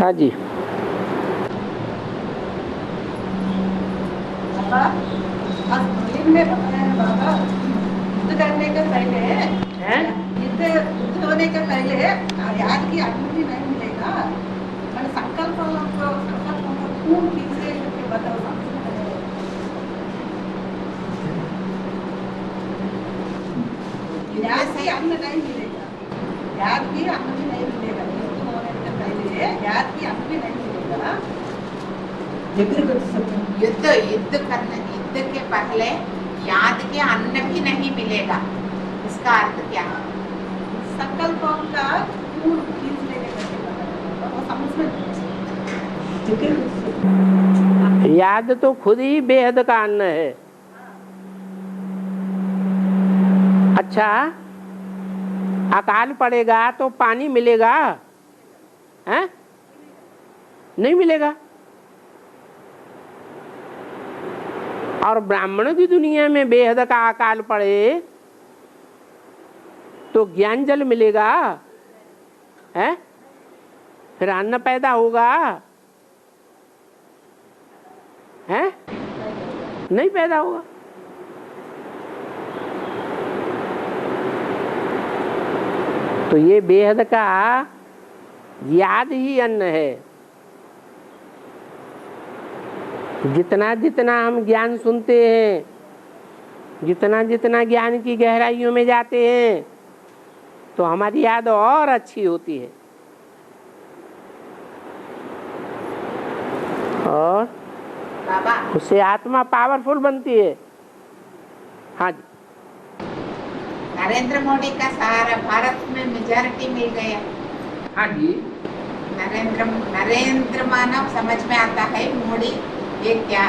हाँ जी। बाबा आज होली में बाबा युद्ध करने के पहले युद्ध होने के पहले याद की अनुमति नहीं मिलेगा। मैंने संकल्प को खून खींचे करके बताओ। याद की अनुमति नहीं मिलेगा। याद की अनुमति नहीं मिलेगा। युद्ध होने के पहले याद की अनुमति नहीं मिलेगा। युद्ध के पहले याद के अन्न भी नहीं मिलेगा। इसका अर्थ क्या है? संकल्पों का खून खींच लेने का वो समझ में। याद तो खुद ही बेहद का अन्न है। अच्छा, अकाल पड़ेगा तो पानी मिलेगा? हैं? नहीं मिलेगा। और ब्राह्मणों की दुनिया में बेहद का अकाल पड़े तो ज्ञान जल मिलेगा? है? फिर अन्न पैदा होगा? है? नहीं पैदा होगा। तो ये बेहद का याद ही अन्न है। जितना जितना हम ज्ञान सुनते हैं, जितना जितना ज्ञान की गहराइयों में जाते हैं, तो हमारी याद और अच्छी होती है और बाबा उससे आत्मा पावरफुल बनती है। हाँ जी। नरेंद्र मोदी का सारा भारत में मेजॉरिटी मिल गया। हाँ जी। नरेंद्र मानव समझ में आता है। मोदी ये क्या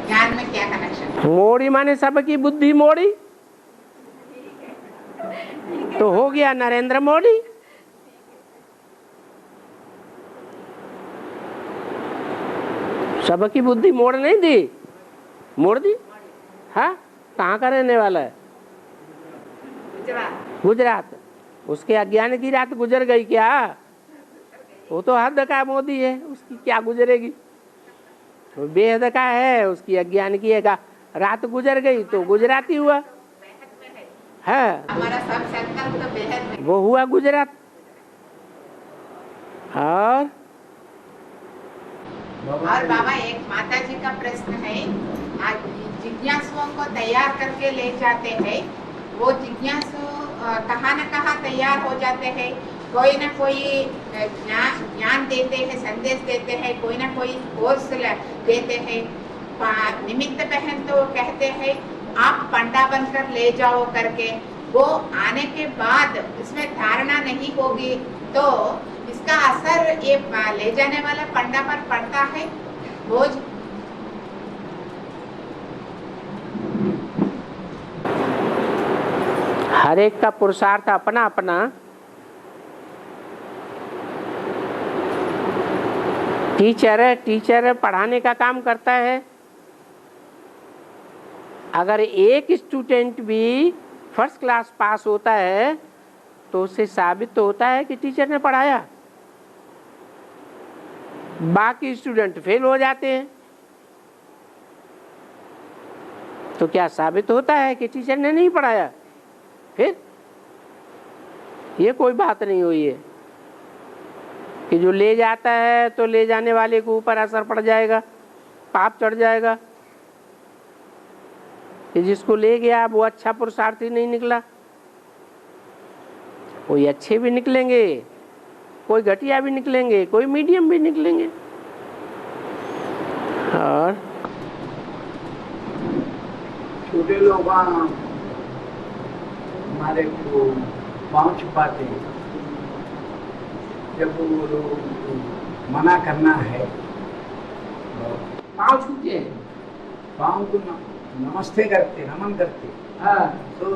ज्ञान में क्या कनेक्शन? मोड़ी माने सबकी बुद्धि मोड़ी, तो हो गया नरेंद्र मोदी। सबकी बुद्धि मोड़ नहीं दी, मोड़ दी। हाँ, कहाँ का रहने वाला है? गुजरात। उसके अज्ञान की रात गुजर गई क्या? वो तो हद का मोदी है, उसकी क्या गुजरेगी? वो बेहद का है, उसकी अज्ञान की है। रात गुजर गई तो गुजराती हुआ है। हमारा सब संकल्प तो बेहद में। वो हुआ गुजरात। और बाबा एक माता जी का प्रश्न है। आज जिज्ञासुओं को तैयार करके ले जाते हैं, वो जिज्ञासु कहाँ न कहाँ तैयार हो जाते हैं। कोई न कोई ज्ञान देते हैं, संदेश देते हैं, कोई न कोई कोर्स देते हैं। निमित्त बहन तो कहते हैं आप पंडा बनकर ले जाओ करके। वो आने के बाद इसमें धारणा नहीं होगी तो इसका असर ये ले जाने वाला पंडा पर पड़ता है। बोझ हर एक का पुरुषार्थ अपना अपना। टीचर पढ़ाने का काम करता है। अगर एक स्टूडेंट भी फर्स्ट क्लास पास होता है तो उससे साबित तो होता है कि टीचर ने पढ़ाया। बाकी स्टूडेंट फेल हो जाते हैं तो क्या साबित होता है कि टीचर ने नहीं पढ़ाया? फिर ये कोई बात नहीं हुई है कि जो ले जाता है तो ले जाने वाले के ऊपर असर पड़ जाएगा, पाप चढ़ जाएगा कि जिसको ले गया वो अच्छा पुरुषार्थी नहीं निकला। कोई अच्छे भी निकलेंगे, कोई घटिया भी निकलेंगे, कोई मीडियम भी निकलेंगे। और छोटे लोग हमारे को पाँव छुपाते हैं। जब वो लोग मना करना है, पाँव छूते हैं, पाँव को नमस्ते करते, नमन करते। हाँ, तो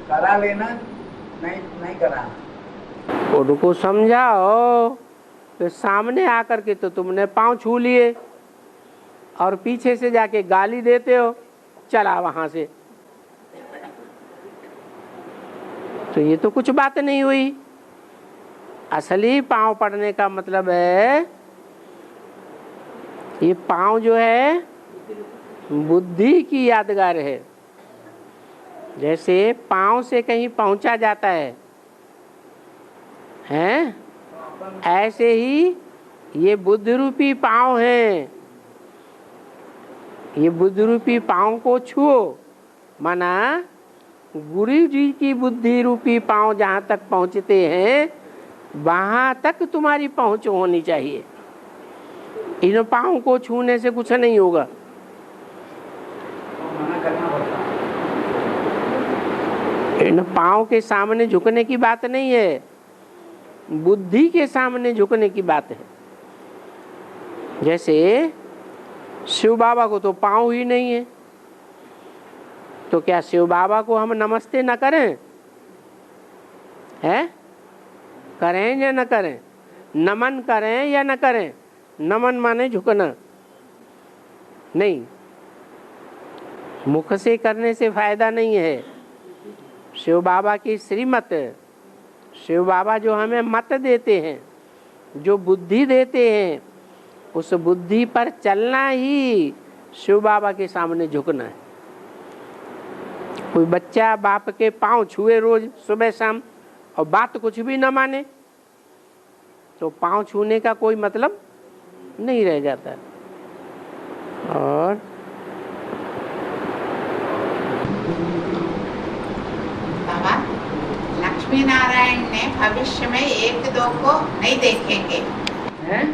करा लेना, नहीं कराना। उनको समझाओ कि सामने आकर के तो तुमने पाँव छू लिए और पीछे से जाके गाली देते हो, चला वहां से। तो ये तो कुछ बात नहीं हुई। असली पाँव पड़ने का मतलब है ये पाँव जो है बुद्धि की यादगार है। जैसे पाँव से कहीं पहुंचा जाता है, हैं? ऐसे ही ये बुद्धि रूपी पाँव हैं। ये बुद्धि रूपी पाँव को छुओ, माना गुरु जी की बुद्धि रूपी पाँव जहाँ तक पहुँचते हैं वहाँ तक तुम्हारी पहुँच होनी चाहिए। इन पाँव को छूने से कुछ नहीं होगा। मना करना पड़ता है। इन पाँव के सामने झुकने की बात नहीं है, बुद्धि के सामने झुकने की बात है। जैसे शिव बाबा को तो पाँव ही नहीं है, तो क्या शिव बाबा को हम नमस्ते न करें? है? करें या न करें? नमन करें या न करें? नमन माने झुकना नहीं, मुख से करने से फायदा नहीं है। शिव बाबा की श्रीमत, शिव बाबा जो हमें मत देते हैं, जो बुद्धि देते हैं, उस बुद्धि पर चलना ही शिव बाबा के सामने झुकना है। कोई बच्चा बाप के पांव छुए रोज सुबह शाम और बात कुछ भी न माने, तो पांव छूने का कोई मतलब नहीं रह जाता। और बाबा, लक्ष्मी नारायण ने भविष्य में एक दो को नहीं देखेंगे हैं?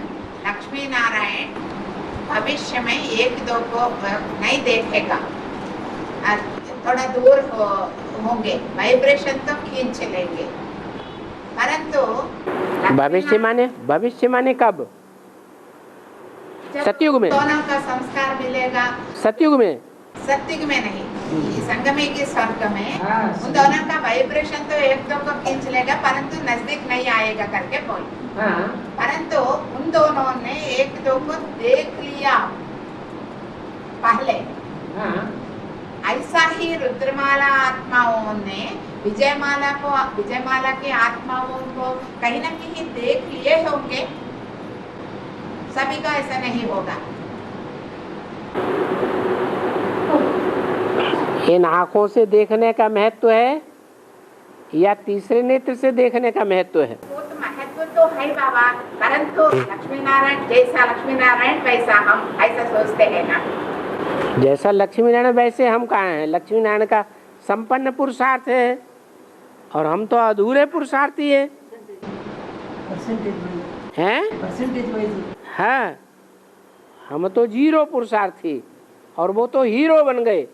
लक्ष्मी नारायण भविष्य में एक दो को नहीं देखेगा, थोड़ा दूर होंगे, वाइब्रेशन तो खींच लेंगे, परंतु भविष्य माने कब? सतयुग में? दोनों का संस्कार मिलेगा। सतयुग में? सतयुग में नहीं, संगमे के स्वर्ग में हाँ, उन दोनों का वाइब्रेशन तो एक दो को खींच लेगा, परंतु नजदीक नहीं आएगा करके बोल। हाँ। परंतु उन दोनों ने एक दो को देख लिया पहले। हाँ। ऐसा ही रुद्रमाला आत्माओं ने विजयमाला के आत्माओं को कहीं न कहीं देख लिए होंगे। सभी का ऐसा नहीं होगा। इन आँखों से देखने का महत्व है या तीसरे नेत्र से देखने का महत्व है? वो तो महत्व तो है बाबा, परंतु लक्ष्मी नारायण जैसा लक्ष्मी नारायण वैसा हम ऐसा सोचते हैं ना। जैसा लक्ष्मी नारायण वैसे हम कहाँ हैं? लक्ष्मी नारायण का संपन्न पुरुषार्थ है और हम तो अधूरे पुरुषार्थी हैं। हाँ, हम तो जीरो पुरुषार्थी और वो तो हीरो बन गए।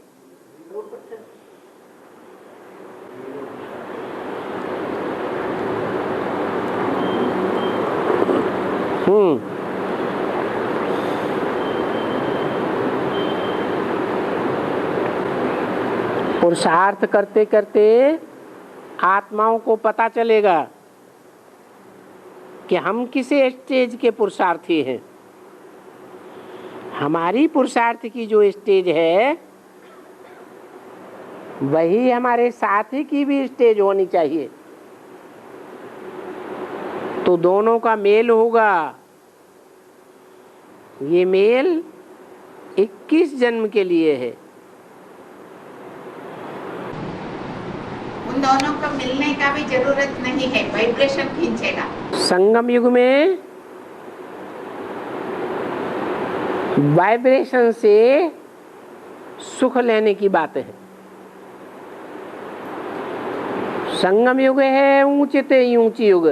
पुरुषार्थ करते करते आत्माओं को पता चलेगा कि हम किस स्टेज के पुरुषार्थी हैं। हमारी पुरुषार्थ की जो स्टेज है वही हमारे साथी की भी स्टेज होनी चाहिए, तो दोनों का मेल होगा। ये मेल 21 जन्म के लिए है। उन दोनों को मिलने का भी जरूरत नहीं है, वाइब्रेशन खींचेगा। संगम युग में वाइब्रेशन से सुख लेने की बात है। संगम युग है ऊंचे ते ऊंची युग,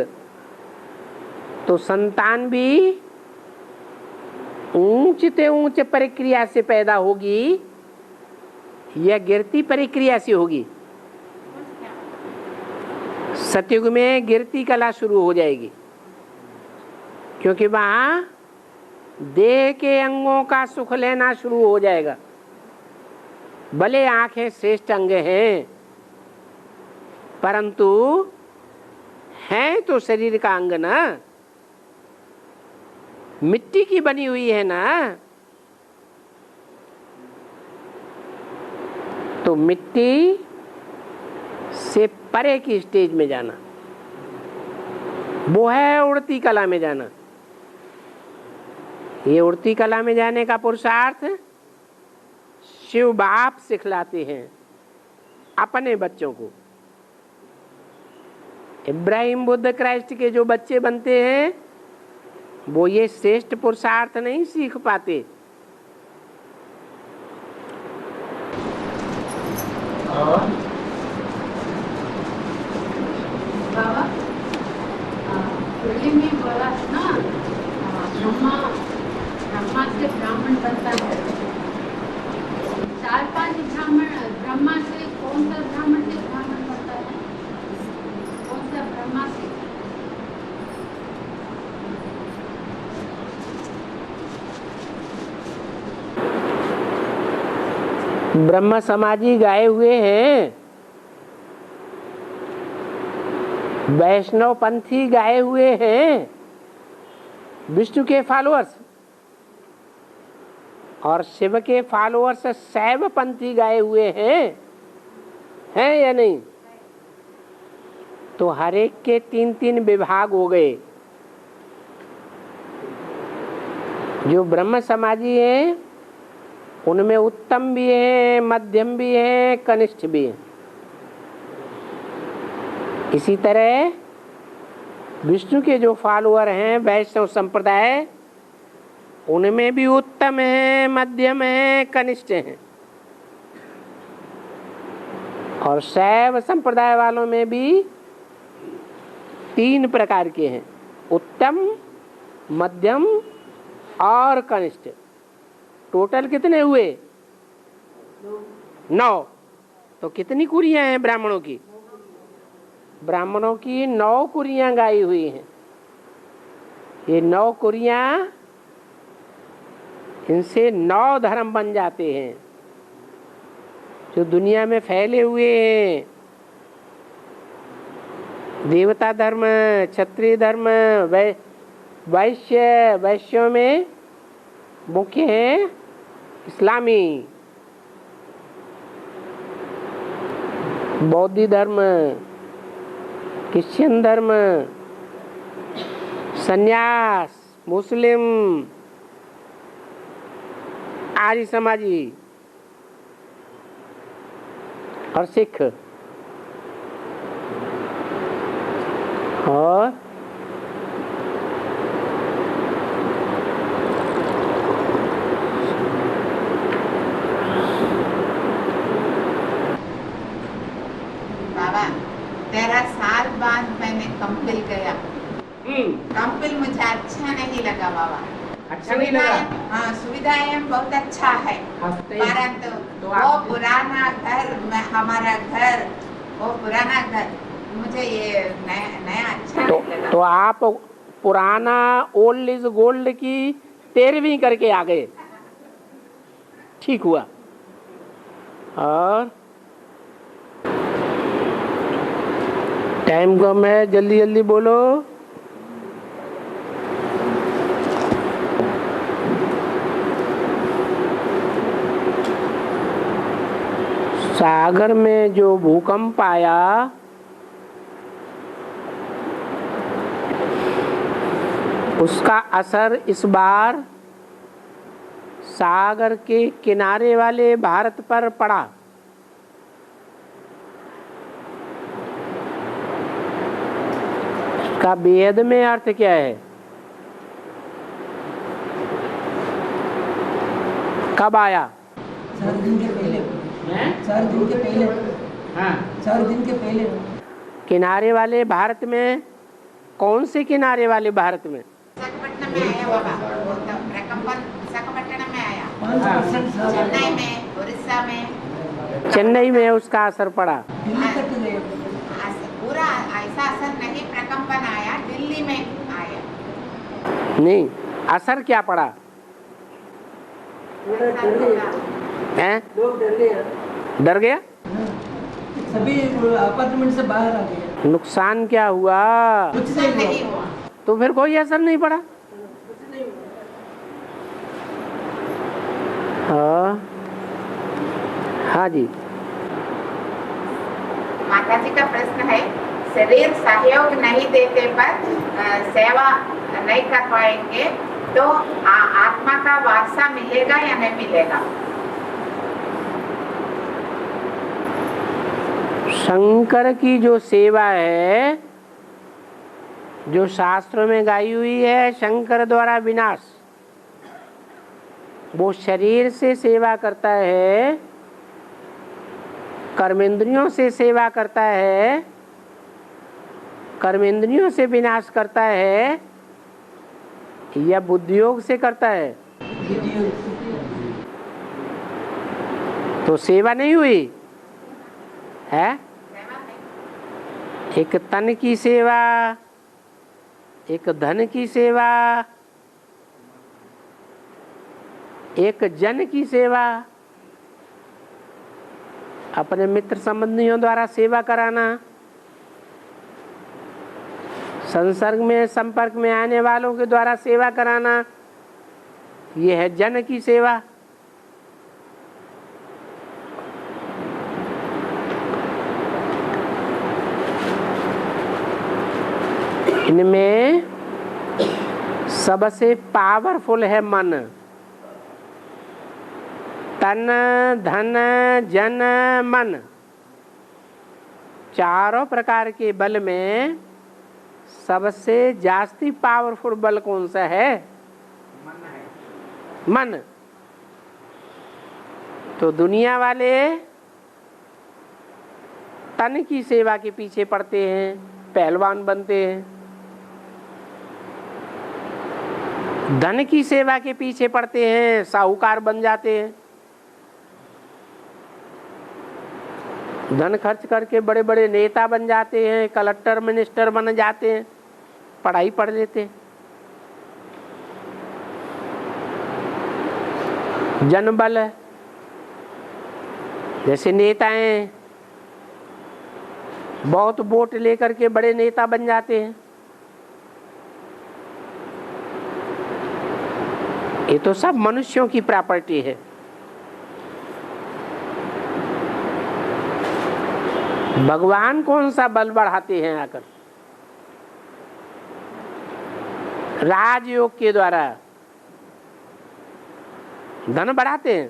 तो संतान भी ऊंचे ते ऊंचे प्रक्रिया से पैदा होगी या गिरती प्रक्रिया से होगी? सतयुग में गिरती कला शुरू हो जाएगी, क्योंकि वहां देह के अंगों का सुख लेना शुरू हो जाएगा। भले आंखें श्रेष्ठ अंग हैं, परंतु हैं तो शरीर का अंग ना, मिट्टी की बनी हुई है ना, तो मिट्टी से परे की स्टेज में जाना, वो है उड़ती कला में जाना। ये उड़ती कला में जाने का पुरुषार्थ शिव बाप सिखलाते हैं अपने बच्चों को। इब्राहिम बुद्ध क्राइस्ट के जो बच्चे बनते हैं वो ये श्रेष्ठ पुरुषार्थ नहीं सीख पाते। और बाबा पहले में बोला ना ब्रह्मा से ब्राह्मण बनता है। 4-5 ब्राह्मण ब्रह्मा से कौन सा ब्राह्मण से ब्राह्मण बनता है? कौन सा ब्रह्मा से? ब्रह्म समाजी गाए हुए हैं, वैष्णव पंथी गाए हुए हैं, विष्णु के फॉलोअर्स, और शिव के फॉलोअर्स शैव पंथी गाए हुए हैं या नहीं? तो हर एक के 3-3 विभाग हो गए। जो ब्रह्म समाजी हैं उनमें उत्तम भी हैं, मध्यम भी हैं, कनिष्ठ भी हैं। इसी तरह विष्णु के जो फॉलोअर हैं वैष्णव संप्रदाय, उनमें भी उत्तम है, मध्यम है, कनिष्ठ हैं। और शैव संप्रदाय वालों में भी 3 प्रकार के हैं, उत्तम, मध्यम और कनिष्ठ। टोटल कितने हुए? 9। तो कितनी कुरियां हैं ब्राह्मणों की? ब्राह्मणों की 9 कुरियां गाई हुई हैं। ये 9 कुरियां, इनसे 9 धर्म बन जाते हैं जो दुनिया में फैले हुए हैं। देवता धर्म, क्षत्रिय धर्म, वैश्यों में मुख्य है इस्लामी, बौद्ध धर्म, क्रिश्चियन धर्म, संन्यास, मुस्लिम, आर्य समाजी और सिख। और बाबा 13 साल बाद मैंने कंपिल गया। कंपिल मुझे अच्छा नहीं लगा बाबा। अच्छा नहीं लगा? हाँ, सुविधाएं बहुत अच्छा है, परंतु वो पुराना घर में हमारा घर, वो पुराना घर मुझे ये नया अच्छा नहीं लगा। तो आप पुराना ओल्ड इज गोल्ड की 13वीं करके आ गए, ठीक हुआ। और टाइम कम है, जल्दी जल्दी बोलो। सागर में जो भूकंप आया उसका असर इस बार सागर के किनारे वाले भारत पर पड़ा। इसका वेद में अर्थ क्या है? कब आया? 4 दिन के पहले। 4 दिन के पहले। हाँ, 4 दिन के पहले। किनारे वाले भारत में, कौन से किनारे वाले भारत में? विशाखापट्टनम में आया बाबा, वो तो प्रकंपन विशाखापट्टनम में आया। 5% चेन्नई में, उड़ीसा में। चेन्नई में उसका असर पड़ा। दिल्ली तक गए। पूरा ऐसा असर नहीं, प्रकंपन आया, दिल्ली में आया। नहीं, असर क्या पड़ा? हैं? लोग डर गए। डर गया? सभी अपार्टमेंट से बाहर आ गए। नुकसान क्या हुआ? कुछ नहीं हुआ। तो फिर कोई असर नहीं पड़ा। हाँ जी, माता जी का प्रश्न है, शरीर सहयोग नहीं देते पर सेवा नहीं कर पाएंगे तो आत्मा का वारसा मिलेगा या नहीं मिलेगा? शंकर की जो सेवा है, जो शास्त्रों में गाई हुई है, शंकर द्वारा विनाश, वो शरीर से सेवा करता है, कर्मेंद्रियों से सेवा करता है, कर्मेंद्रियों से विनाश करता है, या बुद्धियोग से करता है? तो सेवा नहीं हुई है। एक तन की सेवा, एक धन की सेवा, एक जन की सेवा, अपने मित्र संबंधियों द्वारा सेवा कराना, संसर्ग में संपर्क में आने वालों के द्वारा सेवा कराना, ये है जन की सेवा। इनमें सबसे पावरफुल है मन। तन धन जन मन, चारों प्रकार के बल में सबसे जास्ती पावरफुल बल कौन सा है? मन। तो दुनिया वाले तन की सेवा के पीछे पड़ते हैं, पहलवान बनते हैं, धन की सेवा के पीछे पड़ते हैं, साहूकार बन जाते हैं, धन खर्च करके बड़े बड़े नेता बन जाते हैं, कलेक्टर मिनिस्टर बन जाते हैं, पढ़ाई पढ़ लेते हैं। जनबल है, जैसे नेताएं बहुत वोट लेकर के बड़े नेता बन जाते हैं। ये तो सब मनुष्यों की प्रॉपर्टी है। भगवान कौन सा बल बढ़ाते हैं आकर? राजयोग के द्वारा धन बढ़ाते हैं,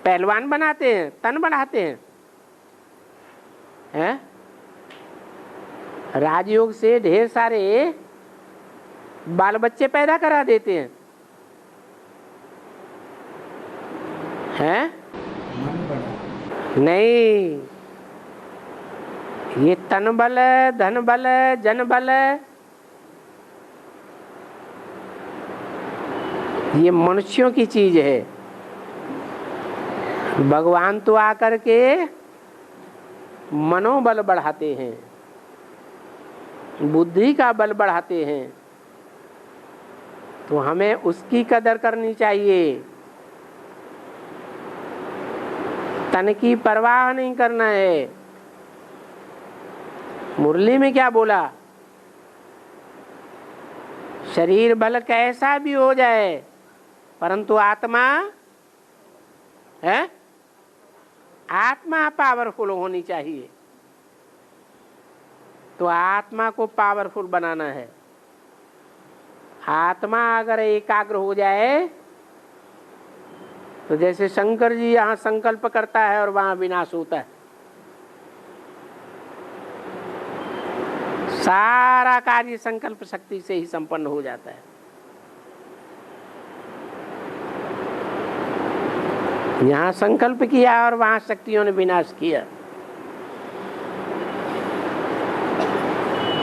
पहलवान बनाते हैं, तन बढ़ाते हैं, हैं? राजयोग से ढेर सारे बाल बच्चे पैदा करा देते हैं, हैं? नहीं, ये तन बल, धन बल, जन बल, ये मनुष्यों की चीज है। भगवान तो आकर के मनोबल बढ़ाते हैं, बुद्धि का बल बढ़ाते हैं। तो हमें उसकी कदर करनी चाहिए, तन की परवाह नहीं करना है। मुरली में क्या बोला? शरीर बल कैसा भी हो जाए, परंतु आत्मा है, आत्मा पावरफुल होनी चाहिए। तो आत्मा को पावरफुल बनाना है। आत्मा अगर एकाग्र हो जाए तो जैसे शंकर जी यहाँ संकल्प करता है और वहां विनाश होता है, सारा कार्य संकल्प शक्ति से ही संपन्न हो जाता है। यहाँ संकल्प किया और वहां शक्तियों ने विनाश किया,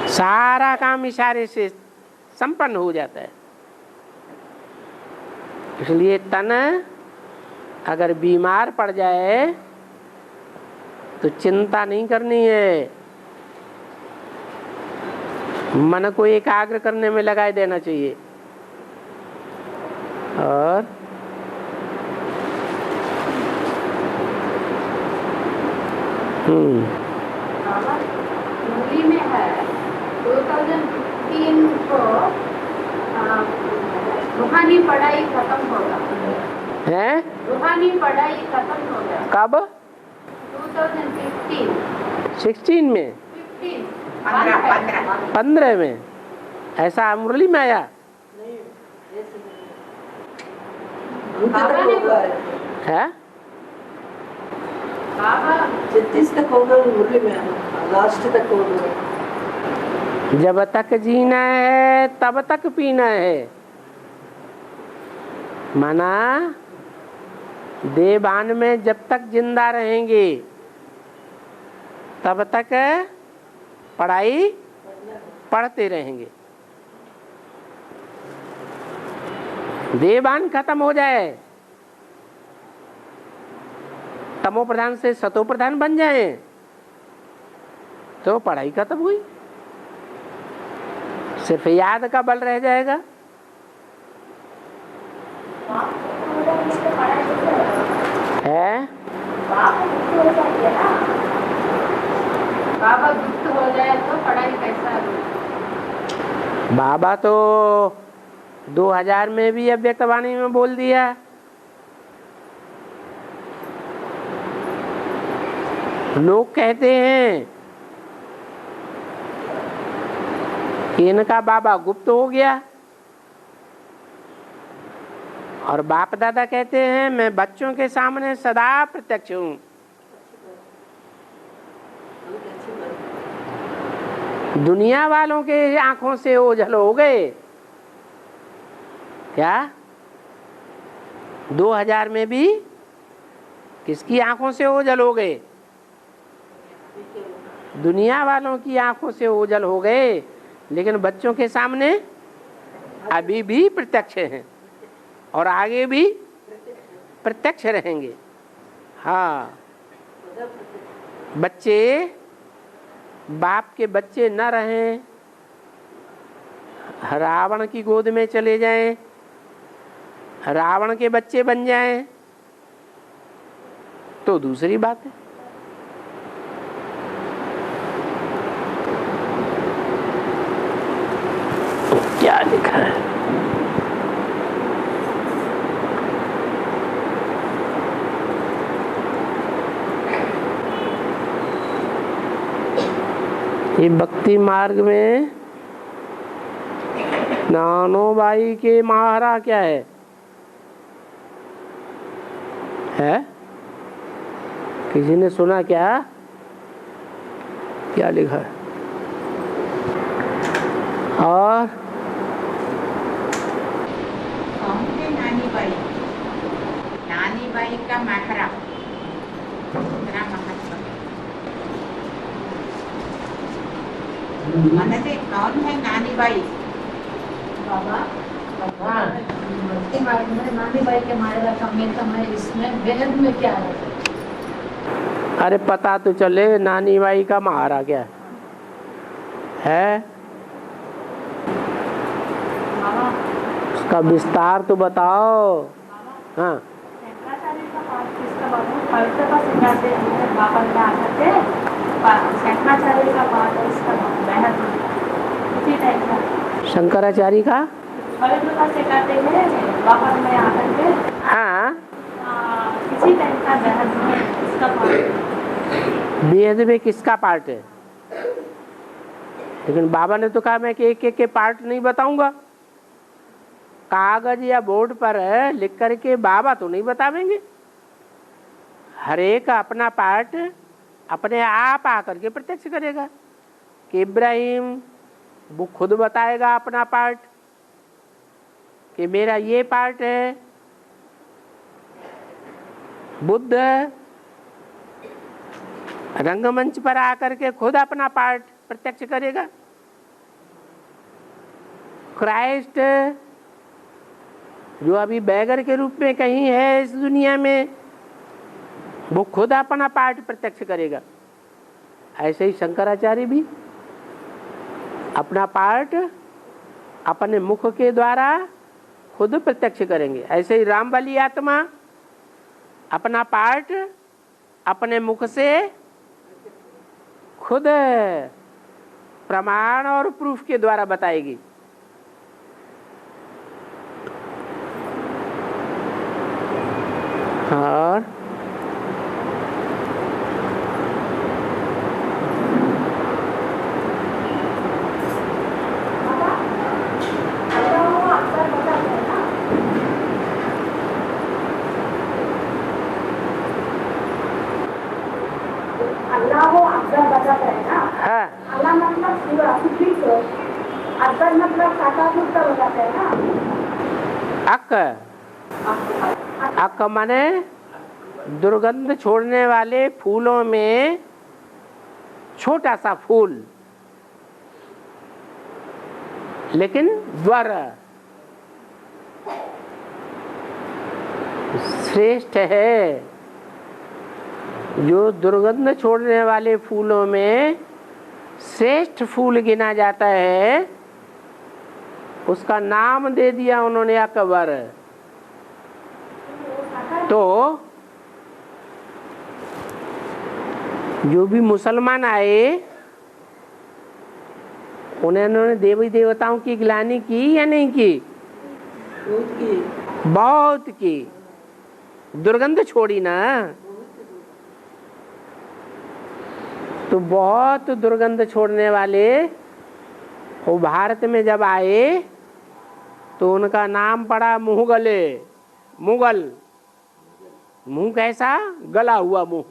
सारा काम इशारे से संपन्न हो जाता है। इसलिए तन अगर बीमार पड़ जाए तो चिंता नहीं करनी है, मन को एकाग्र करने में लगा देना चाहिए। और मूली में है 2015 को रूहानी पढ़ाई खत्म होगा है? रूहानी पढ़ाई खत्म होगा कब? 2016 में 15 15 में ऐसा मुरली में आया? तक होगा है? बाबा 36 तक होगा मुरली में, लास्ट तक होगा। जब तक जीना है तब तक पीना है, माना देवान में जब तक जिंदा रहेंगे तब तक पढ़ाई पढ़ते रहेंगे। देवान खत्म हो जाए, तमो प्रधान से सतो प्रधान बन जाए तो पढ़ाई खत्म हुई, सिर्फ याद का बल रह जाएगा। है बाबा गुप्त हो जाए तो पढ़ाई कैसा होगी? बाबा तो 2000 में भी अव्यक्त वाणी में बोल दिया, लोग कहते हैं कि इनका बाबा गुप्त हो गया, और बाप दादा कहते हैं मैं बच्चों के सामने सदा प्रत्यक्ष हूँ। दुनिया वालों के आंखों से ओझल हो गए क्या? 2000 में भी किसकी आंखों से ओझल हो गए? दुनिया वालों की आंखों से ओझल हो गए, लेकिन बच्चों के सामने अभी भी प्रत्यक्ष हैं और आगे भी प्रत्यक्ष रहेंगे। हाँ, बच्चे बाप के बच्चे न रहें, रावण की गोद में चले जाएं, रावण के बच्चे बन जाएं तो दूसरी बात है। क्या लिखा है? ये भक्ति मार्ग में नानोबाई के महारा क्या है? किसी ने सुना क्या? क्या लिखा है? और नानी बाई का महरा इतना महत्व है। मनसे कौन है नानी बाई? बाबा नानी बाई के मायरा का में समय इसमें बेहद में क्या है? अरे पता तो चले नानी बाई का महारा क्या है? उसका विस्तार तो बताओ। हाँ, शंकराचार्य का हाँ, वेद में किसका पार्ट है? लेकिन बाबा ने तो कहा मैं कि एक एक के पार्ट नहीं बताऊंगा। कागज या बोर्ड पर लिख करके बाबा तो नहीं बतावेंगे, हर एक अपना पार्ट अपने आप आकर के प्रत्यक्ष करेगा। कि इब्राहिम वो खुद बताएगा अपना पार्ट कि मेरा ये पार्ट है। बुद्ध रंगमंच पर आकर के खुद अपना पार्ट प्रत्यक्ष करेगा। क्राइस्ट जो अभी बैगर के रूप में कहीं है इस दुनिया में, वो खुद अपना पार्ट प्रत्यक्ष करेगा। ऐसे ही शंकराचार्य भी अपना पार्ट अपने मुख के द्वारा खुद प्रत्यक्ष करेंगे। ऐसे ही रामबली आत्मा अपना पार्ट अपने मुख से खुद प्रमाण और प्रूफ के द्वारा बताएगी। और अल्लाह वो अकबर बताता है ना, हाँ, अल्लाह मतलब सुप्रीम सोर्स, अकबर मतलब साकार रूप का बताता है ना। अक माने दुर्गंध छोड़ने वाले फूलों में छोटा सा फूल, लेकिन द्वार श्रेष्ठ है। जो दुर्गंध छोड़ने वाले फूलों में श्रेष्ठ फूल गिना जाता है, उसका नाम दे दिया उन्होंने अकबर। तो जो भी मुसलमान आए, उन्होंने देवी देवताओं की गिलानी की या नहीं की? बहुत की। दुर्गंध छोड़ी ना, तो बहुत दुर्गंध छोड़ने वाले वो भारत में जब आए तो उनका नाम पड़ा मुगले। मुगल, मुंह कैसा? गला हुआ मुंह।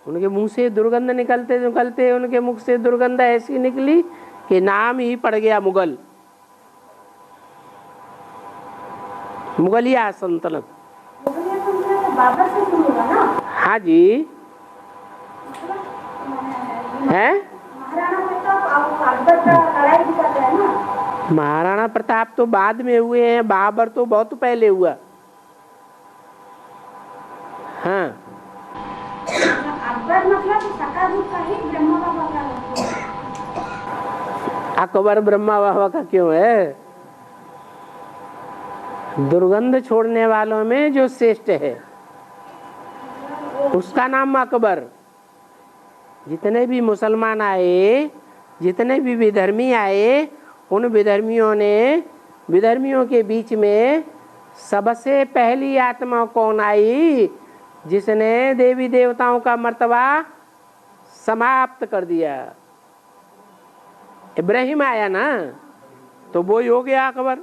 उनके मुंह से दुर्गंध निकलते निकलते उनके मुख से दुर्गंध ऐसी निकली कि नाम ही पड़ गया मुगल, मुगलिया सल्तनत। बाबर से शुरू हुआ ना? हाँ जी, है। महाराणा प्रताप अकबर का लड़ाई दिखाते हैं ना। महाराणा प्रताप तो बाद में हुए हैं, बाबर तो बहुत पहले हुआ। हाँ, अकबर मतलब साकार रूप का ही ब्रह्मा बाबा का। अकबर ब्रह्मा बाबा का क्यों है? दुर्गंध छोड़ने वालों में जो श्रेष्ठ है उसका नाम अकबर। जितने भी मुसलमान आए, जितने भी विधर्मी आए, उन विधर्मियों के बीच में सबसे पहली आत्मा कौन आई? जिसने देवी देवताओं का मर्तबा समाप्त कर दिया। इब्राहिम आया ना, तो वो ही हो गया अकबर।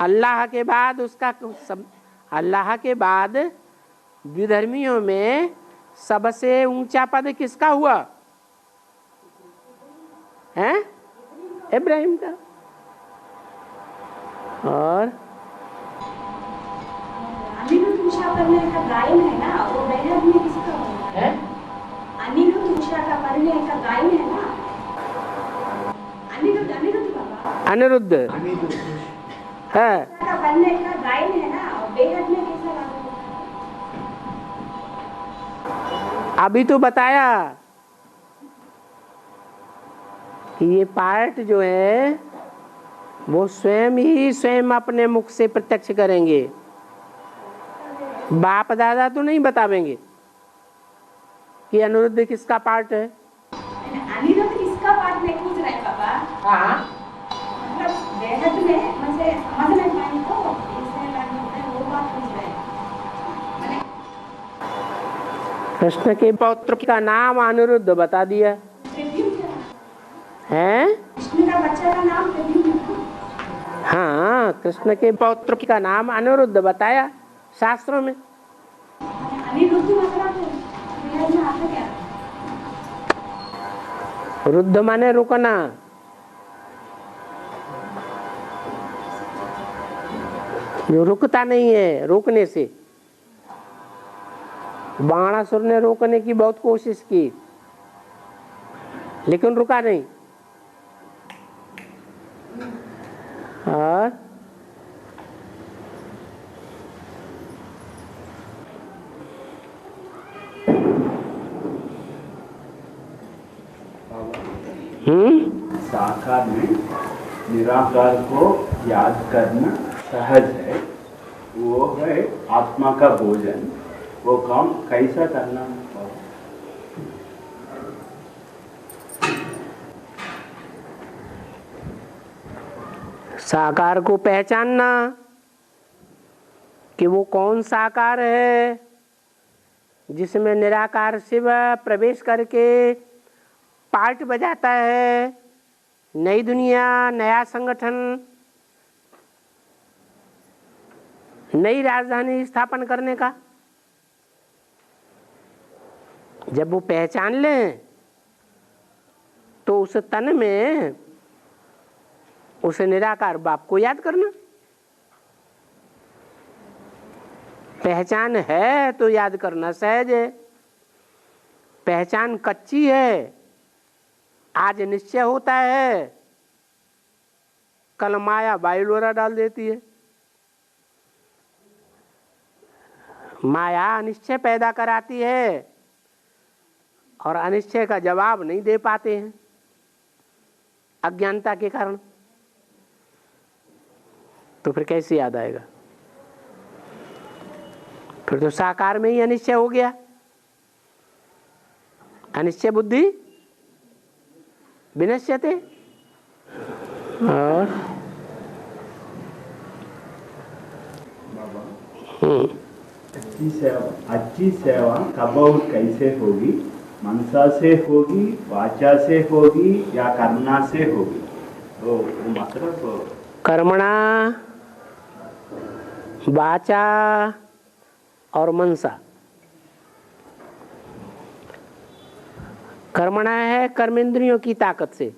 अल्लाह के बाद अल्लाह के बाद विधर्मियों में सबसे ऊंचा पद किसका हुआ है? इब्राहिम का। और अनिरुद्ध उषा करने का गायन है ना, वो बेहद में किसका है? अनिरुद्ध उषा का करने का गायन है ना। अनिरुद्ध बाबा, अनिरुद्ध है, का करने का गायन है ना, और बेहद में कैसा लगा? अभी तो बताया कि ये पार्ट जो है वो स्वयं अपने मुख से प्रत्यक्ष करेंगे। बाप दादा तो नहीं बतावेंगे कि अनिरुद्ध किसका पार्ट है। अनिरुद्ध किसका पार्ट में पूछ रहे हैं बाबा? हाँ, मतलब बेहद में मुझे समझ नहीं पाई, तो इसलिए मैं वो बात पूछ रहे हैं। कृष्ण के पौत्र का नाम अनिरुद्ध बता दिया है। कृष्ण का बच्चा का नाम प्रद्युम्न है। हाँ, कृष्ण के पौत्र का नाम अनिरुद्ध बताया शास्त्रों में। अनिरुद्ध मतलब बेहद में आता क्या? रुद्ध माने रुकना। जो रुकता नहीं है, रोकने से। बाणासुर ने रोकने की बहुत कोशिश की, लेकिन रुका नहीं। और साकार में निराकार को याद करना सहज है, वो है आत्मा का भोजन। वो काम कैसा करना? साकार को पहचानना कि वो कौन सा आकार है जिसमें निराकार शिव प्रवेश करके पार्ट बजाता है। नई दुनिया, नया संगठन, नई राजधानी स्थापन करने का। जब वो पहचान लें तो उस तन में उस निराकार बाप को याद करना। पहचान है तो याद करना सहज है। पहचान कच्ची है, आज निश्चय होता है, कल माया बाइलोरा डाल देती है। माया अनिश्चय पैदा कराती है और अनिश्चय का जवाब नहीं दे पाते हैं अज्ञानता के कारण। तो फिर कैसे याद आएगा? फिर तो साकार में ही अनिश्चय हो गया। अनिश्चय बुद्धि विनश्यते। और अच्छी सेवा कब और कैसे होगी? मनसा से होगी, वाचा से होगी या कर्मणा से होगी? तो मतलब कर्मणा, वाचा और मनसा। कर्मणा है कर्मेंद्रियों की ताकत से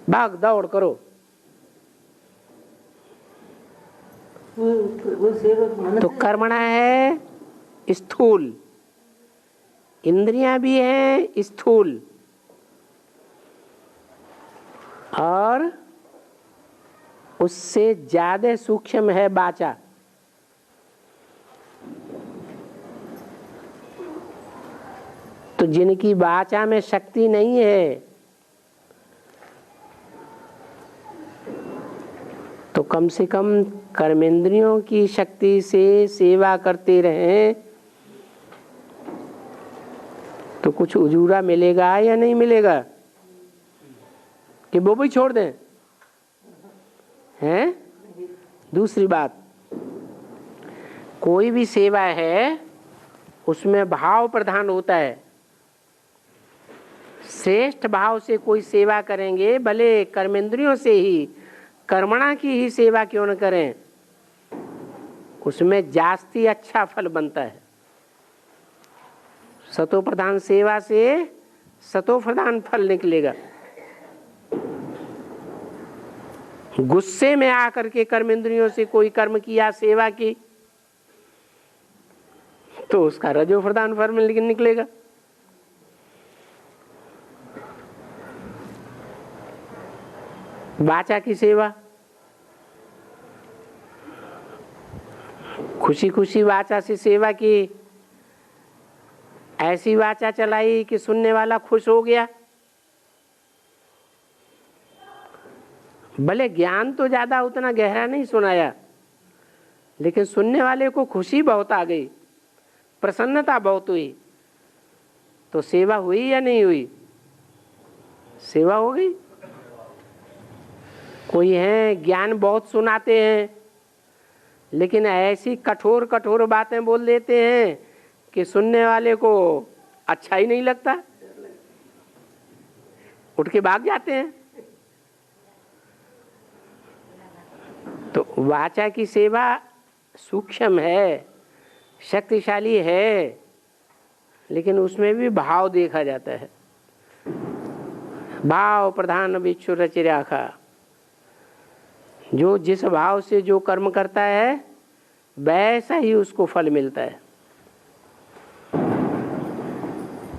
भाग दौड़ करो। तो कर्मणा है स्थूल, इंद्रियां भी हैं स्थूल, और उससे ज्यादा सूक्ष्म है वाचा। तो जिनकी वाचा में शक्ति नहीं है तो कम से कम कर्मेंद्रियों की शक्ति से सेवा करते रहें तो कुछ उजूरा मिलेगा या नहीं मिलेगा? कि वो भी छोड़ दें? हैं? दूसरी बात, कोई भी सेवा है उसमें भाव प्रधान होता है। श्रेष्ठ भाव से कोई सेवा करेंगे, भले कर्मेंद्रियों से ही, कर्मणा की ही सेवा क्यों न करें, उसमें जास्ती अच्छा फल बनता है। सतो प्रधान सेवा से सतो प्रधान फल निकलेगा। गुस्से में आकर के कर्मेंद्रियों से कोई कर्म किया, सेवा की, तो उसका रजो प्रधान फल निकलेगा। वाचा की सेवा, खुशी खुशी वाचा से सेवा की, ऐसी वाचा चलाई कि सुनने वाला खुश हो गया। भले ज्ञान तो ज्यादा उतना गहरा नहीं सुनाया, लेकिन सुनने वाले को खुशी बहुत आ गई, प्रसन्नता बहुत हुई। तो सेवा हुई या नहीं हुई? सेवा हो गई। कोई है ज्ञान बहुत सुनाते हैं लेकिन ऐसी कठोर कठोर बातें बोल देते हैं कि सुनने वाले को अच्छा ही नहीं लगता, उठ के भाग जाते हैं। तो वाचा की सेवा सूक्ष्म है, शक्तिशाली है, लेकिन उसमें भी भाव देखा जाता है। भाव प्रधान बिच्छू रच राखा। जो जिस भाव से जो कर्म करता है वैसा ही उसको फल मिलता है।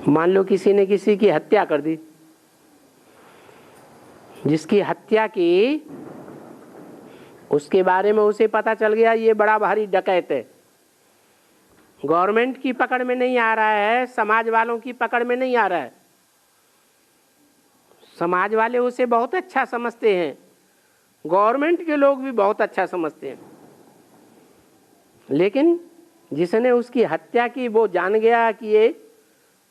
मान लो किसी ने किसी की हत्या कर दी, जिसकी हत्या की उसके बारे में उसे पता चल गया ये बड़ा भारी डकैत है, गवर्नमेंट की पकड़ में नहीं आ रहा है, समाज वालों की पकड़ में नहीं आ रहा है। समाज वाले उसे बहुत अच्छा समझते हैं, गवर्नमेंट के लोग भी बहुत अच्छा समझते हैं, लेकिन जिसने उसकी हत्या की वो जान गया कि ये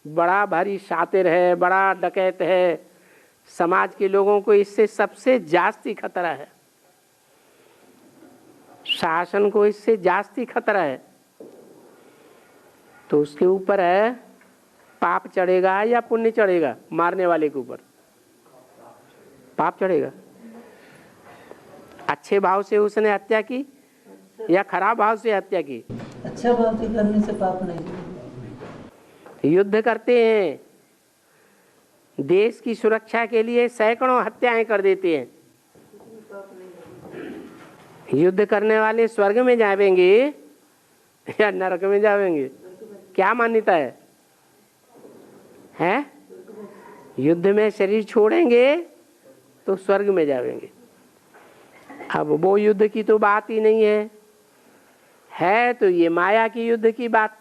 बड़ा भारी शातिर है, बड़ा डकैत है, समाज के लोगों को इससे सबसे जास्ती खतरा है, शासन को इससे जास्ती खतरा है। तो उसके ऊपर है पाप चढ़ेगा या पुण्य चढ़ेगा? मारने वाले के ऊपर पाप चढ़ेगा। अच्छे भाव से उसने हत्या की या खराब भाव से हत्या की? अच्छा भाव से करने से पाप नहीं। युद्ध करते हैं, देश की सुरक्षा के लिए सैकड़ों हत्याएं कर देते हैं। युद्ध करने वाले स्वर्ग में जाएंगे या नरक में जाएंगे? क्या मान्यता है? हैं? युद्ध में शरीर छोड़ेंगे तो स्वर्ग में जाएंगे। अब वो युद्ध की तो बात ही नहीं है तो ये माया की युद्ध की बात।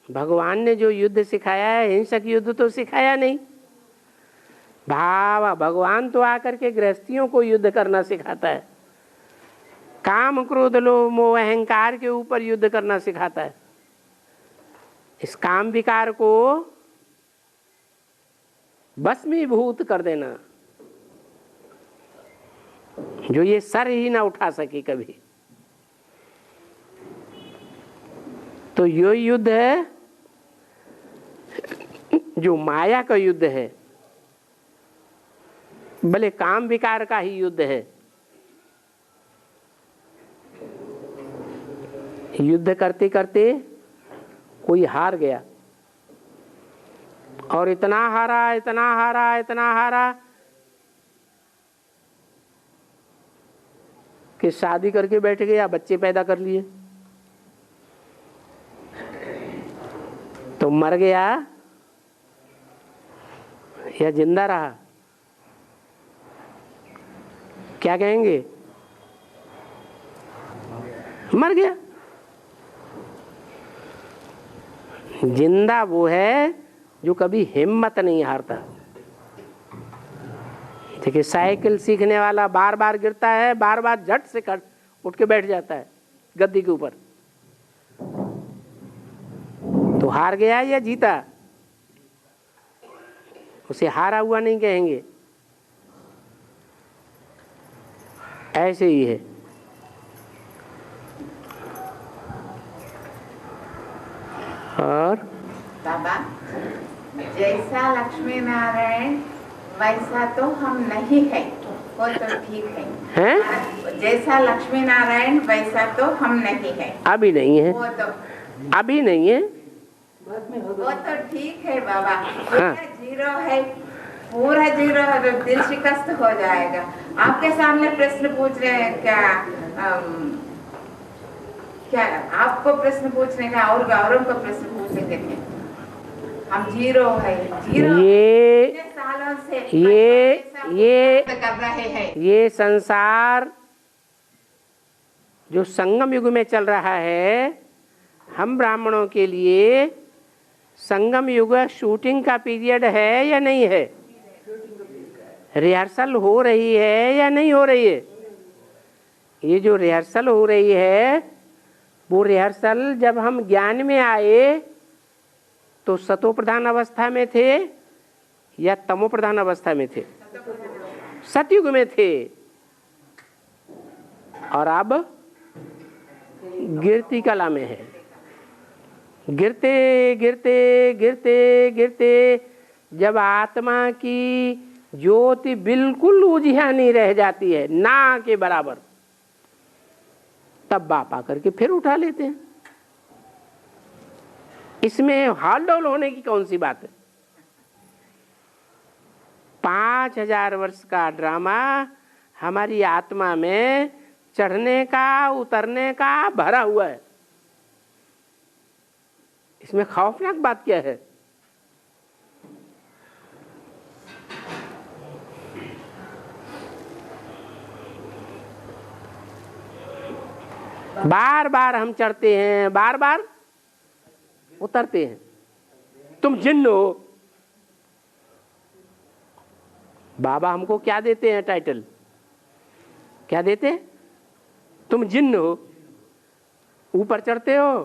भगवान ने जो युद्ध सिखाया है, हिंसक युद्ध तो सिखाया नहीं। भगवान तो आकर के गृहस्थियों को युद्ध करना सिखाता है, काम क्रोध लोभ मोह अहंकार के ऊपर युद्ध करना सिखाता है। इस काम विकार को भस्मीभूत कर देना, जो ये सर ही ना उठा सके कभी। तो ये युद्ध है जो माया का युद्ध है, भले काम विकार का ही युद्ध है। युद्ध करते करते कोई हार गया और इतना हारा कि शादी करके बैठ गया, बच्चे पैदा कर लिए, तो मर गया या जिंदा रहा? क्या कहेंगे? मर गया। जिंदा वो है जो कभी हिम्मत नहीं हारता। देखिए, साइकिल सीखने वाला बार बार गिरता है, बार बार झट से उठ के बैठ जाता है गद्दी के ऊपर। तो हार गया या जीता? उसे हारा हुआ नहीं कहेंगे। ऐसे ही है। और बाबा, जैसा लक्ष्मी नारायण वैसा तो हम नहीं है, वो तो ठीक है। जैसा लक्ष्मी नारायण वैसा तो हम नहीं है। अभी नहीं है, वो तो अभी नहीं है, वो तो ठीक है बाबा। हाँ। जीरो है, पूरा जीरो है तो दिल शिकस्त हो जाएगा। आपके सामने प्रश्न पूछ रहे हैं क्या आपको प्रश्न पूछने का और गौरव को प्रश्न पूछेंगे थे। हम जीरो है, जीरो ये सालों से ये कर रहे हैं। ये संसार जो संगम युग में चल रहा है, हम ब्राह्मणों के लिए संगम युग शूटिंग का पीरियड है या नहीं है? रिहर्सल हो रही है या नहीं हो रही है? ये जो रिहर्सल हो रही है, वो रिहर्सल जब हम ज्ञान में आए तो सतो प्रधान अवस्था में थे या तमो प्रधान अवस्था में थे? सतयुग में थे। और अब गिरती कला में है। गिरते गिरते गिरते गिरते जब आत्मा की ज्योति बिल्कुल उजिया नहीं रह जाती है, ना के बराबर, तब बाप आकर के फिर उठा लेते हैं। इसमें हाल डोल होने की कौन सी बात है? 5000 वर्ष का ड्रामा हमारी आत्मा में चढ़ने का उतरने का भरा हुआ है। इसमें खौफनाक बात क्या है? बार बार हम चढ़ते हैं, बार बार उतरते हैं। तुम जिन्न हो। बाबा हमको क्या देते हैं टाइटल? क्या देते हैं? तुम जिन्न हो। ऊपर चढ़ते हो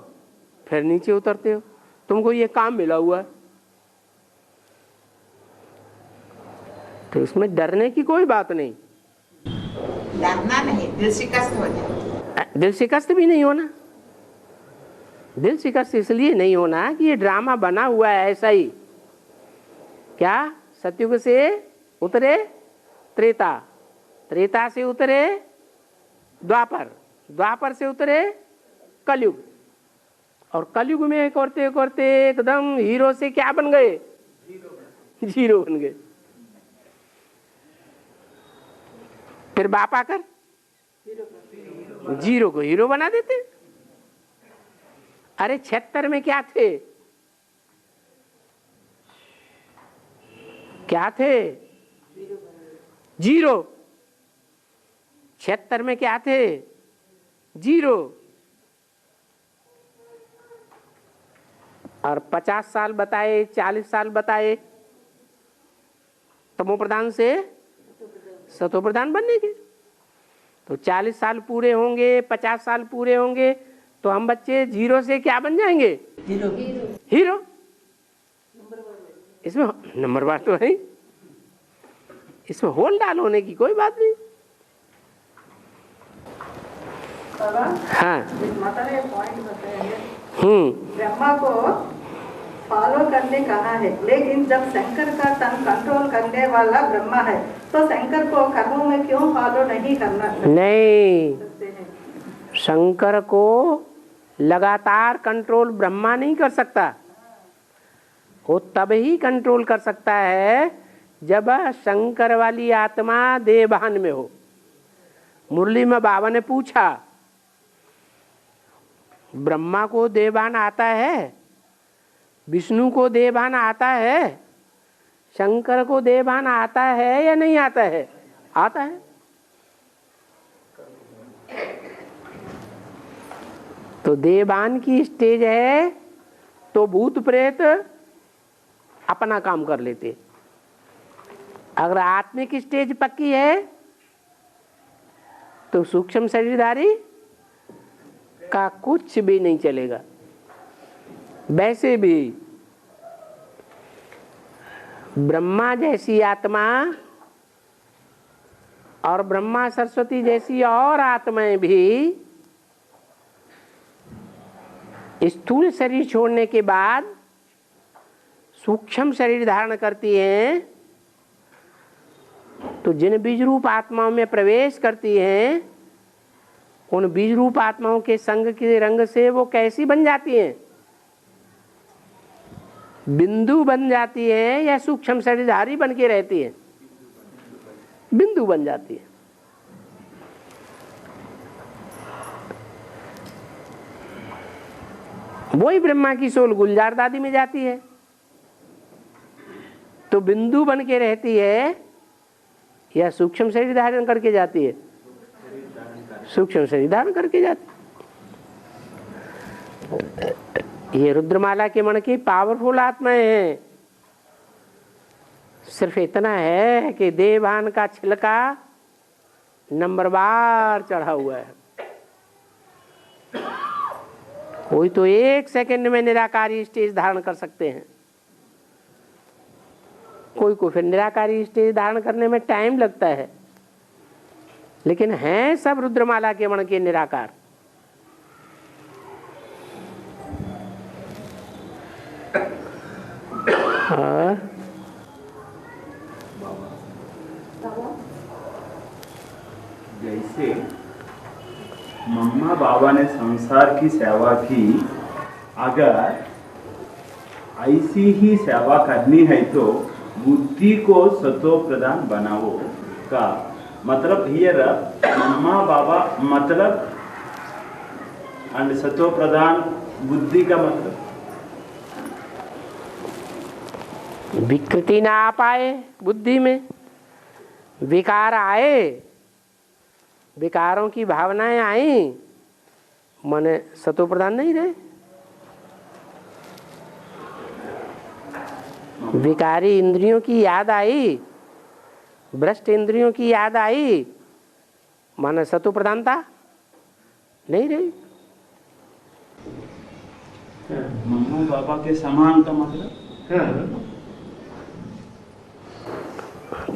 फिर नीचे उतरते हो। तुमको ये काम मिला हुआ है। तो इसमें डरने की कोई बात नहीं। डरना नहीं, दिल शिकस्त हो जाए। दिल शिकस्त भी नहीं होना। दिल शिकस्त इसलिए नहीं होना कि ये ड्रामा बना हुआ है ऐसा ही। क्या सतयुग से उतरे त्रेता, त्रेता से उतरे द्वापर, द्वापर से उतरे कलयुग। और कलयुग में करते करते एकदम हीरो से क्या बन गए? जीरो बन गए। फिर बाप आकर जीरो को हीरो बना देते। अरे 76 में क्या थे? क्या थे? जीरो। 76 में क्या थे? जीरो। और 50 साल बताए, 40 साल बताए तमो प्रधान से सतो प्रधान बनने के। तो 40 साल पूरे होंगे, 50 साल पूरे होंगे, तो हम बच्चे जीरो से क्या बन जाएंगे? हीरो। इसमें नंबर बार तो है, इसमें होल डाल होने की कोई बात नहीं। हाँ, माता ने पॉइंट बताया, ब्रह्मा को फॉलो करने कहा है, लेकिन जब शंकर का तन कंट्रोल करने वाला ब्रह्मा है तो शंकर को कर्मों में क्यों फॉलो नहीं करना? नहीं, शंकर को लगातार कंट्रोल ब्रह्मा नहीं कर सकता। वो तब ही कंट्रोल कर सकता है जब शंकर वाली आत्मा देवभान में हो। मुरली में बाबा ने पूछा, ब्रह्मा को देवभान आता है, विष्णु को देवभान आता है, शंकर को देवभान आता है या नहीं आता है? आता है। तो देवभान की स्टेज है तो भूत प्रेत अपना काम कर लेते। अगर आत्मिक स्टेज पक्की है तो सूक्ष्म शरीरधारी का कुछ भी नहीं चलेगा। वैसे भी ब्रह्मा जैसी आत्मा और ब्रह्मा सरस्वती जैसी और आत्माएं भी स्थूल शरीर छोड़ने के बाद सूक्ष्म शरीर धारण करती हैं, तो जिन बीज रूप आत्माओं में प्रवेश करती हैं, उन बीज रूप आत्माओं के संग के रंग से वो कैसी बन जाती हैं? बिंदु बन जाती है या सूक्ष्म शरीरधारी बन के रहती है? बिंदु बन जाती है। वही ब्रह्मा की सोल गुलजार दादी में जाती है तो बिंदु बन के रहती है या सूक्ष्म शरीर धारण करके जाती है? सूक्ष्म शरीर धारण करके जाती है। ये रुद्रमाला के मन की पावरफुल आत्माएं हैं। सिर्फ इतना है कि देवभान का छिलका नंबरवार चढ़ा हुआ है। कोई तो 1 सेकंड में निराकारी स्टेज धारण कर सकते हैं, कोई को फिर निराकारी स्टेज धारण करने में टाइम लगता है, लेकिन हैं सब रुद्रमाला के मण के निराकार। और जैसे मम्मा बाबा ने संसार की सेवा की, अगर ऐसी ही सेवा करनी है तो बुद्धि को सतो प्रधान बनाओ का मतलब हियर मम्मा बाबा मतलब एंड सतो प्रधान बुद्धि का मतलब विकृति ना आ पाए बुद्धि में, विकार आए, विकारों की भावनाएं आई, माने सतो प्रधान नहीं रहे। विकारी इंद्रियों की याद आई, भ्रष्ट इंद्रियों की याद आई, माने सतो प्रधानता नहीं रही। मम्मा बाबा के समान का मतलब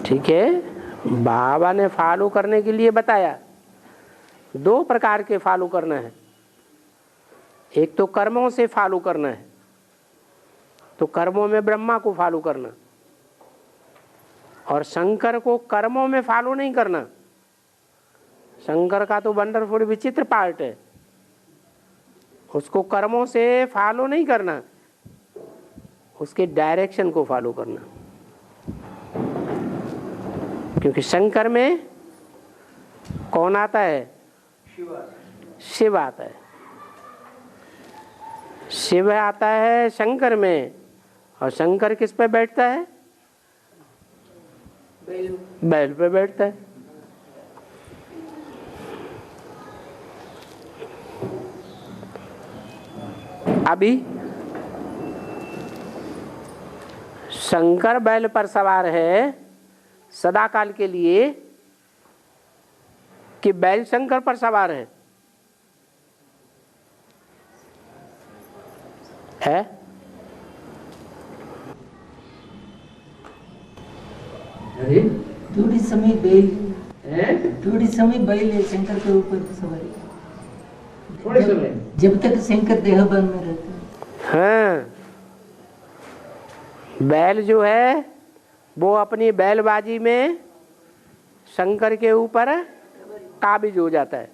ठीक है। बाबा ने फॉलो करने के लिए बताया, 2 प्रकार के फॉलो करना है। एक तो कर्मों से फॉलो करना है, तो कर्मों में ब्रह्मा को फॉलो करना, और शंकर को कर्मों में फॉलो नहीं करना। शंकर का तो वंडरफुल विचित्र पार्ट है, उसको कर्मों से फॉलो नहीं करना, उसके डायरेक्शन को फॉलो करना। क्योंकि शंकर में कौन आता है? शिव आता है। शिव आता है शंकर में, और शंकर किस पे बैठता है? बैल पे बैठता है। अभी शंकर बैल पर सवार है सदाकाल के लिए, कि बैल शंकर पर सवार है? अरे थोड़ी समय बैल है शंकर के ऊपर सवारी, थोड़े समय, जब तक शंकर देहभान में रहते हैं। हाँ, बैल जो है वो अपनी बैलबाजी में शंकर के ऊपर काबिज हो जाता है।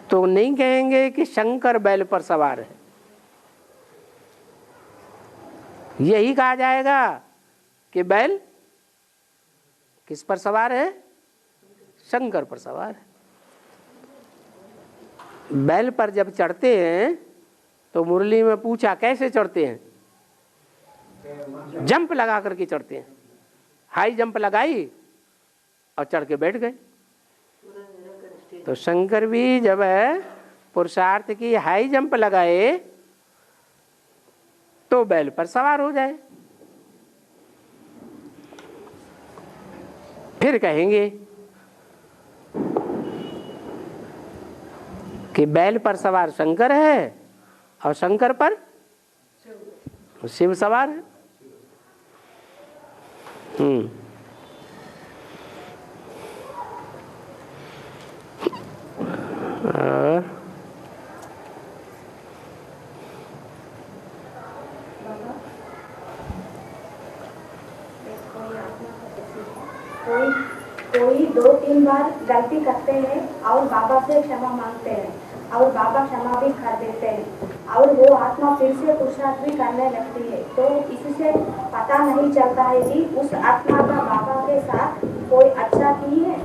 तो नहीं कहेंगे कि शंकर बैल पर सवार है, यही कहा जाएगा कि बैल किस पर सवार है? शंकर पर सवार है। बैल पर जब चढ़ते हैं तो मुरली में पूछा कैसे चढ़ते हैं? जंप लगा करके चढ़ते हैं। हाई जंप लगाई और चढ़ के बैठ गए। तो शंकर भी जब है पुरुषार्थ की हाई जंप लगाए तो बैल पर सवार हो जाए। फिर कहेंगे कि बैल पर सवार शंकर है और शंकर पर शिव सवार है। कोई 2-3 बार गलती करते हैं और बाबा से क्षमा मांगते हैं और बाबा क्षमा भी कर देते हैं और वो आत्मा फिर से पुरुषार्थ भी करने लगती है। तो इससे पता नहीं चलता है कि उस आत्मा का बाबा के साथ कोई अच्छा की है।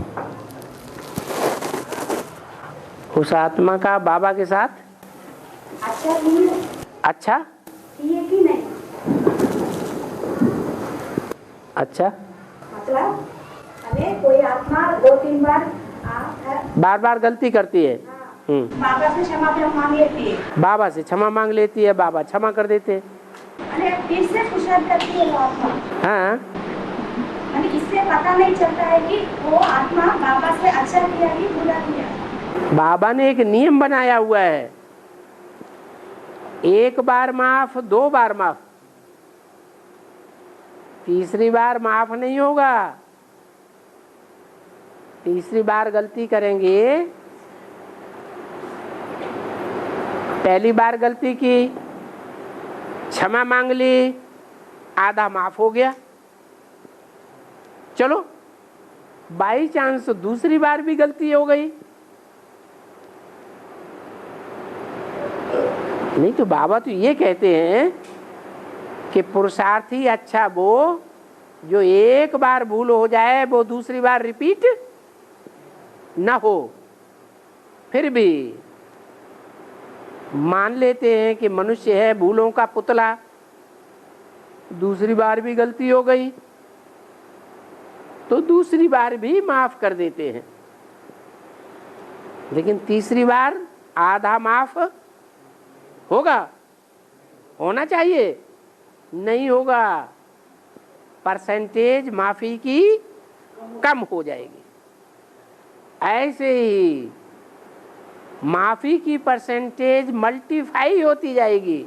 उस आत्मा का बाबा के साथ अच्छा की है, अच्छा की है कि नहीं? अच्छा मतलब हमें कोई आत्मा 2-3 बार बार गलती करती है। बाबा से क्षमा मांग लेती है, बाबा से क्षमा मांग लेती है, बाबा क्षमा कर देते हैं। फिर से पुरुषार्थ करती है वो आत्मा। हाँ, इससे पता नहीं चलता है कि वो आत्मा बाबा से अच्छा किया कि बुरा किया। बाबा ने एक नियम बनाया हुआ है, 1 बार माफ, 2 बार माफ, तीसरी बार माफ नहीं होगा। तीसरी बार गलती करेंगे, पहली बार गलती की, क्षमा मांग ली, आधा माफ हो गया, चलो बाई चांस दूसरी बार भी गलती हो गई, नहीं तो बाबा तो ये कहते हैं कि पुरुषार्थी अच्छा वो जो 1 बार भूल हो जाए वो दूसरी बार रिपीट ना हो। फिर भी मान लेते हैं कि मनुष्य है, भूलों का पुतला, दूसरी बार भी गलती हो गई तो दूसरी बार भी माफ कर देते हैं। लेकिन तीसरी बार आधा माफ होगा, होना चाहिए, नहीं होगा, परसेंटेज माफी की कम हो जाएगी। ऐसे ही माफी की परसेंटेज मल्टीफाई होती जाएगी।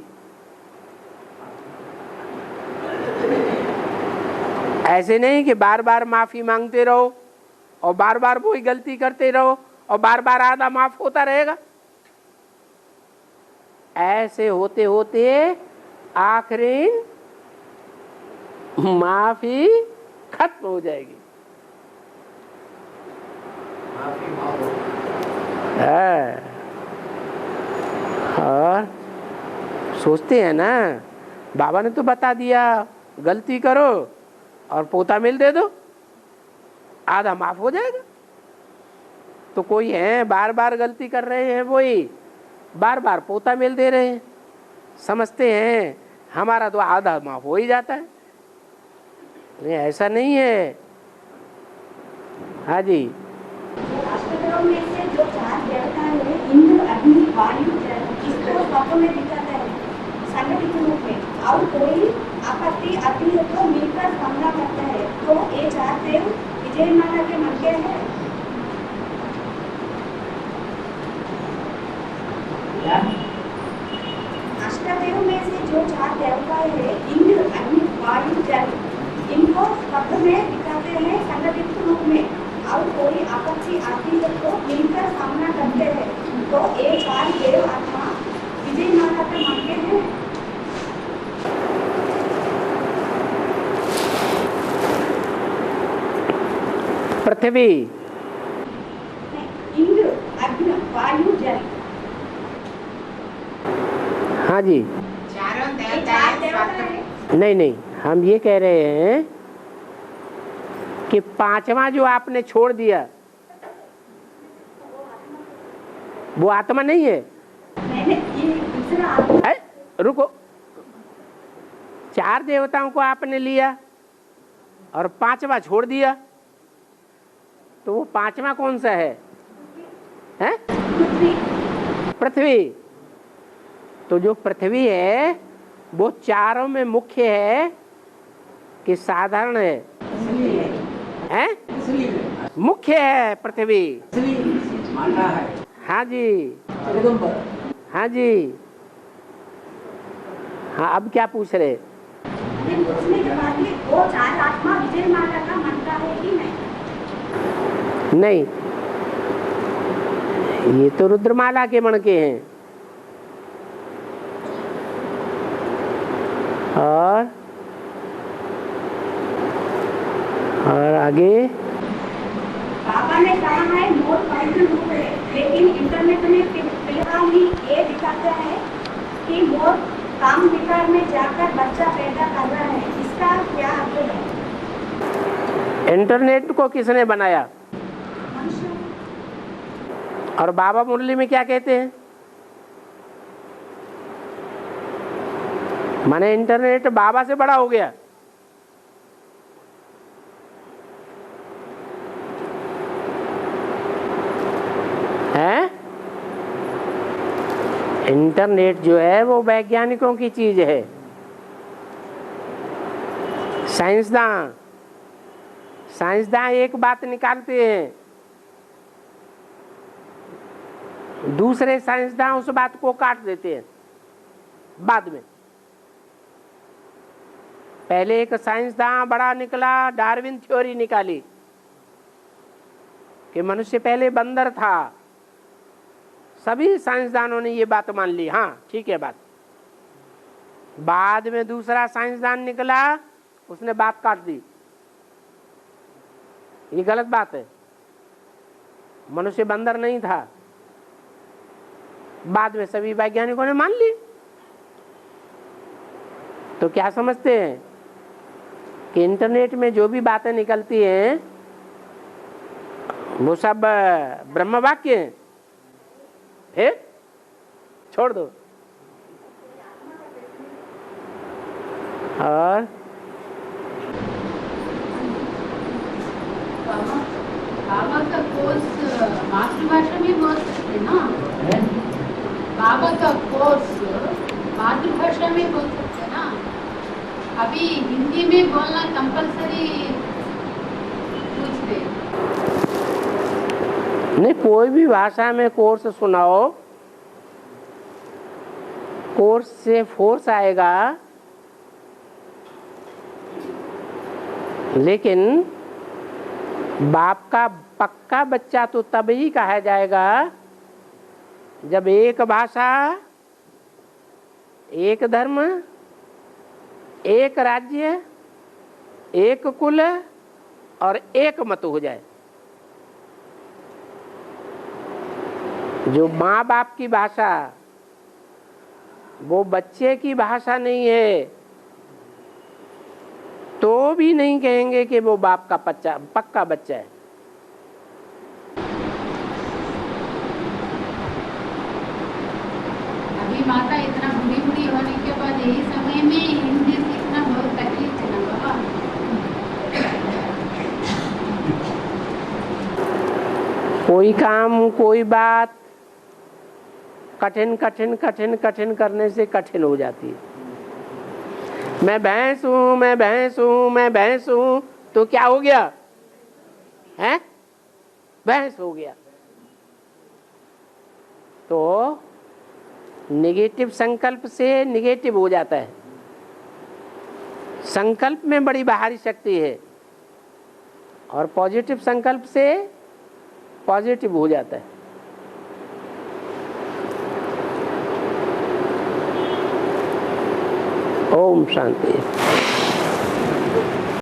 ऐसे नहीं कि बार बार माफी मांगते रहो और बार बार वही गलती करते रहो और बार बार आधा माफ होता रहेगा। ऐसे होते होते आखिरी माफी खत्म हो जाएगी। और सोचते हैं ना, बाबा ने तो बता दिया गलती करो और पोता मिल दे दो, आधा माफ हो जाएगा। तो कोई है बार बार गलती कर रहे हैं, वही बार बार पोता मिल दे रहे हैं, समझते हैं हमारा तो आधा माफ हो ही जाता है। नहीं, ऐसा नहीं है। हाँ जी, अष्टदेव में से जो 4 देवता है, इंद्र, अग्नि, वायु, जल, इसको स्वप्न में दिखाते हैं संगठित रूप में, और कोई आपत्ति आती है तो मिलकर सामना करते हैं। तो ये 4 देव विजय माला के मंत्र हैं। अष्टदेव में से जो 4 देवता है, इंद्र, अग्नि, वायु, जल, इनको स्वप्न में दिखाते हैं संगठित रूप में, और कोई आपत्ति आती है तो मिलकर सामना करते हैं। तो ये 4 देव आत्मा विजय माला के मंत्र हैं। पृथ्वी, इंद्र, अग्नि, वायु, जल। हाँ जी, चारों ये देवता 4 देवता है। नहीं नहीं, हम ये कह रहे हैं कि 5वां जो आपने छोड़ दिया वो आत्मा नहीं है। मैंने ये दूसरा आत्मा है? रुको, 4 देवताओं को आपने लिया और 5वां छोड़ दिया, तो वो 5वां कौन सा है? हैं? पृथ्वी। पृथ्वी। तो जो पृथ्वी है वो चारों में मुख्य है कि साधारण है? हैं? मुख्य है पृथ्वी। माता है। हाँ जी, जगदम्बा। हाँ जी। हाँ, अब क्या पूछ रहे? मैंने पूछने के बाद में वो 4 आत्मा विजय माला का मंत्र है कि नहीं? नहीं, ये तो रुद्रमाला के मणके हैं। और आगे बाबा ने कहा है मोर पवित्र रूप है, लेकिन इंटरनेट में फिलहाल ही ये दिखाता है कि मोर काम विकार में जाकर बच्चा पैदा कर रहा है। इसका क्या अर्थ है? इंटरनेट को किसने बनाया? मनुष्य। और बाबा मुरली में क्या कहते हैं? माने इंटरनेट बाबा से बड़ा हो गया। है? इंटरनेट जो है वो वैज्ञानिकों की चीज है, साइंसदान एक बात निकालते हैं, दूसरे साइंसदान उस बात को काट देते हैं बाद में। पहले एक साइंसदान बड़ा निकला, डार्विन थ्योरी निकाली कि मनुष्य पहले बंदर था। सभी साइंसदानों ने ये बात मान ली, हाँ ठीक है बात। बाद में दूसरा साइंसदान निकला, उसने बात काट दी, ये गलत बात है, मनुष्य बंदर नहीं था। बाद में सभी वैज्ञानिकों ने मान ली। तो क्या समझते हैं कि इंटरनेट में जो भी बातें निकलती हैं वो सब ब्रह्म वाक्य हैं? फिर छोड़ दो। और बाबा का कोर्स मातृभाषा में बोल सकते ना? बाबा का कोर्स मातृभाषा में बोल सकते ना? अभी हिंदी में बोलना कंपलसरी पूछते। नहीं, कोई भी भाषा में कोर्स सुनाओ, कोर्स से फोर्स आएगा, लेकिन बाप का पक्का बच्चा तो तब ही कहा जाएगा जब एक भाषा, एक धर्म, एक राज्य, एक कुल और एक मत हो जाए। जो माँ बाप की भाषा वो बच्चे की भाषा नहीं है, तो भी नहीं कहेंगे कि वो बाप का पक्का बच्चा है। अभी माता इतना बुढ़ी होने के बाद यही समय में हिंदी सीखना बहुत तकलीफ है ना बाबा। कोई काम कोई बात कठिन करने से कठिन हो जाती है। मैं भैंस हूँ तो क्या हो गया है? भैंस हो गया। तो नेगेटिव संकल्प से नेगेटिव हो जाता है। संकल्प में बड़ी बाहरी शक्ति है और पॉजिटिव संकल्प से पॉजिटिव हो जाता है। ओम शांति।